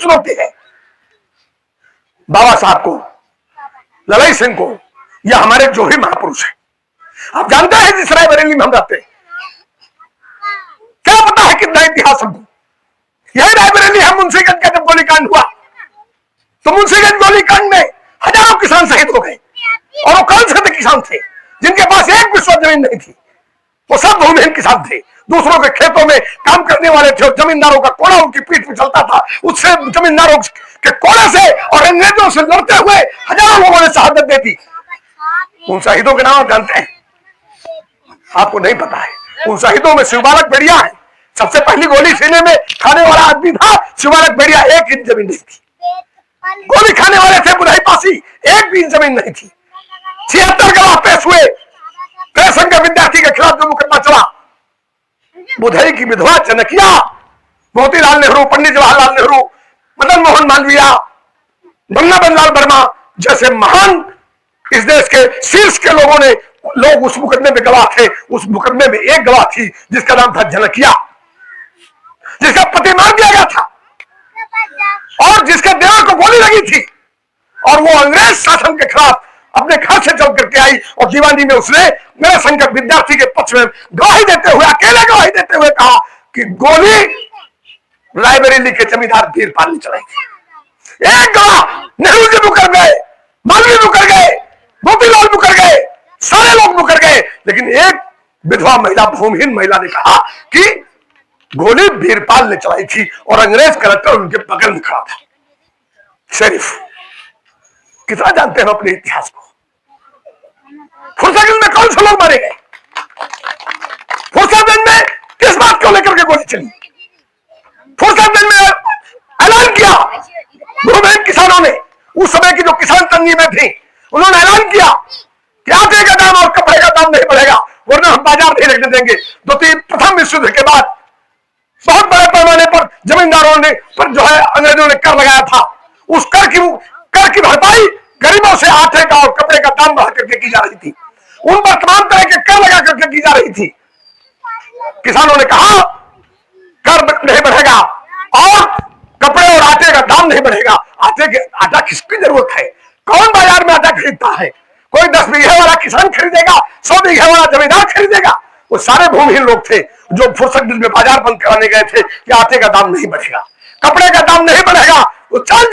चुनौती है बाबा साहब को, ललाई सिंह को, या हमारे जो भी महापुरुष है। आप जानते हैं जिस रायबरेली में हम रहते हैं, क्या पता है कितना इतिहास हमको। यही रायबरेली है, मुंशीगंज का जब गोलीकांड हुआ तो मुंशीगंज गोलीकांड में हजारों किसान शहीद हो गए, और वो कौन से किसान थे जिनके पास एक भी सौ जमीन नहीं थी। वो सब भूमिहीन किसान थे, दूसरों के खेतों में काम करने वाले थे, और जमींदारों का कोड़ा उनकी पीठ पे चलता था। उससे जमींदारों के कोड़े से और अंग्रेजों से लड़ते हुए हजारों लोगों ने शहादत दे दी। उन शहीदों के नाम आप जानते हैं? आपको नहीं पता है। उन शहीदों में शिवबालक बेड़िया है, सबसे पहली गोली सीने में खाने वाला आदमी था शिवबालक बेड़िया। 1 इंच जमीन नहीं थी, गोली खाने वाले थे बुढ़ाई पासी, 1 भी इंच जमीन नहीं थी। 76 गवाह पेश हुए संघ विद्यार्थी के खिलाफ जो मुकदमा चला। बुधई की विधवा चनकिया, मोतीलाल नेहरू, पंडित जवाहरलाल नेहरू, मदन मोहन मालवीय, बन्ना बनलाल वर्मा जैसे महान इस देश के शीर्ष के लोग उस मुकदमे में गवाह थे। उस मुकदमे में एक गवाह थी जिसका नाम था जनकिया, जिसका पति मार दिया गया था और जिसके देवर को गोली लगी थी, और वो अंग्रेज शासन के खिलाफ अपने घर से चल करके आई, और दीवानी में उसने मेरे संघ विद्यार्थी के पक्ष में गवाही देते हुए, अकेले गवाही देते हुए कहा कि गोली रायबरेली के जमींदार वीरपाल ने चलाई थी। एक गवाह नेहरू जी मुकर गए, मालवीय मुकर गए, मोतीलाल मुकर गए, सारे लोग मुकर गए, लेकिन एक विधवा महिला, भूमिहीन महिला ने कहा कि गोली वीरपाल ने चलाई थी, और अंग्रेज कलेक्टर उनके बगल में खड़ा था। शरीफ कितना जानते हैं अपने इतिहास को? फुरसतगंज में कौन से लोग मारे गए? फुरसतगंज में किस बात को लेकर के गोली चली? फुरसतगंज में ऐलान किया भूमिहीन किसानों ने, उस समय की जो किसान तंगी में थी, उन्होंने ऐलान किया कि आटे का दाम और कपड़े का दाम नहीं बढ़ेगा, वरना हम बाजार नहीं लगने देंगे। प्रथम विश्व युद्ध के बाद बहुत बड़े पैमाने पर जमींदारों ने पर जो है अंग्रेजों ने कर लगाया था। उस कर की भरपाई गरीबों से आटे का और कपड़े का दाम बढ़ा करके की जा रही थी। उन पर तमाम तरह के कर लगा करके की जा रही थी। किसानों ने कहा कर नहीं बढ़ेगा और कपड़े और आटे का दाम नहीं बढ़ेगा। आटा किसकी जरूरत है? कौन बाजार में आटा खरीदता है? कोई 10 बीघे वाला किसान खरीदेगा, 100 बीघे वाला जमींदार खरीदेगा? वो सारे भूमिहीन लोग थे जो फुरसतगंज में बाजार बंद कराने गए थे कि आटे का दाम नहीं बढ़ेगा, कपड़े का दाम नहीं बढ़ेगा। वो चल